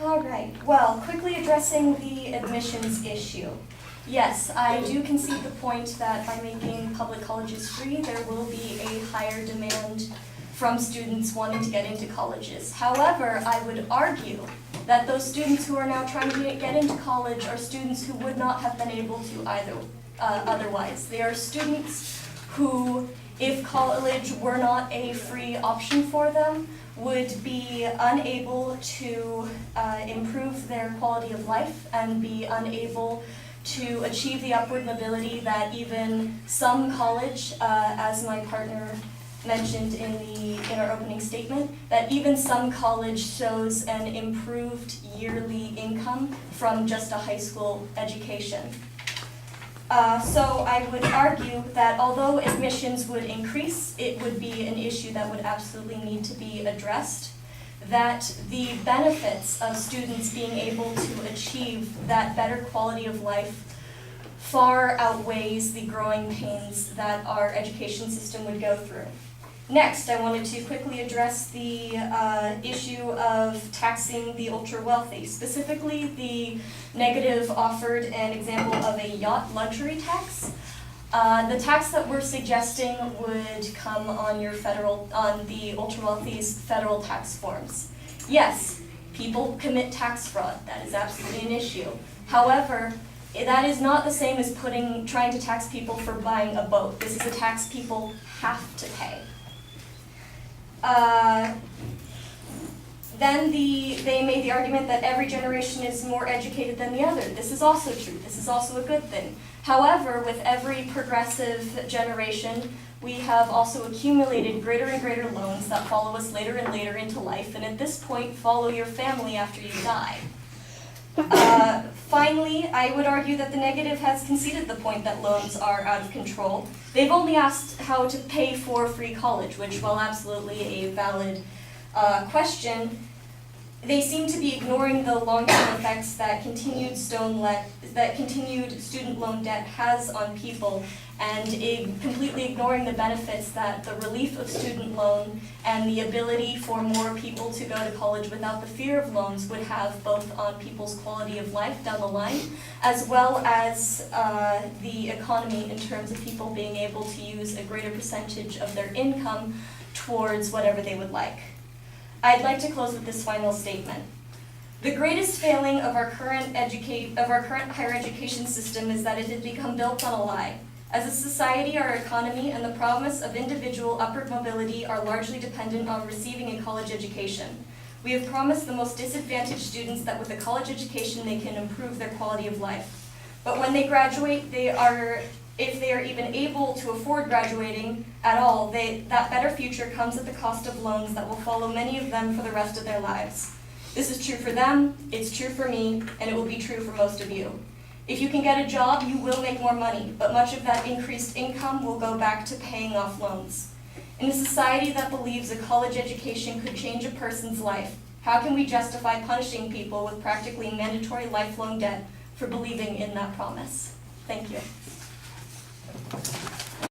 All right, well, quickly addressing the admissions issue. Yes, I do concede the point that by making public colleges free, there will be a higher demand from students wanting to get into colleges. However, I would argue that those students who are now trying to get into college are students who would not have been able to either otherwise. They are students who, if college were not a free option for them, would be unable to improve their quality of life and be unable to achieve the upward mobility that even some college, as my partner mentioned in our opening statement, that even some college shows an improved yearly income from just a high school education. So I would argue that although admissions would increase, it would be an issue that would absolutely need to be addressed, that the benefits of students being able to achieve that better quality of life far outweighs the growing pains that our education system would go through. Next, I wanted to quickly address the issue of taxing the ultra-wealthy, specifically the negative offered an example of a yacht luxury tax. The tax that we're suggesting would come on the ultra-wealthy's federal tax forms. Yes, people commit tax fraud. That is absolutely an issue. However, that is not the same as trying to tax people for buying a boat. This is a tax people have to pay. Then they made the argument that every generation is more educated than the other. This is also true. This is also a good thing. However, with every progressive generation, we have also accumulated greater and greater loans that follow us later and later into life, and at this point, follow your family after you die. Finally, I would argue that the negative has conceded the point that loans are out of control. They've only asked how to pay for free college, which, while absolutely a valid question, they seem to be ignoring the long-term effects that continued student loan debt has on people, and completely ignoring the benefits that the relief of student loan and the ability for more people to go to college without the fear of loans would have both on people's quality of life down the line, as well as the economy in terms of people being able to use a greater percentage of their income towards whatever they would like. I'd like to close with this final statement. The greatest failing of our current higher education system is that it has become built on a lie. As a society, our economy and the promise of individual upward mobility are largely dependent on receiving a college education. We have promised the most disadvantaged students that with a college education they can improve their quality of life. But when they graduate, if they are even able to afford graduating at all, that better future comes at the cost of loans that will follow many of them for the rest of their lives. This is true for them, it's true for me, and it will be true for most of you. If you can get a job, you will make more money, but much of that increased income will go back to paying off loans. In a society that believes a college education could change a person's life, how can we justify punishing people with practically mandatory lifelong debt for believing in that promise? Thank you.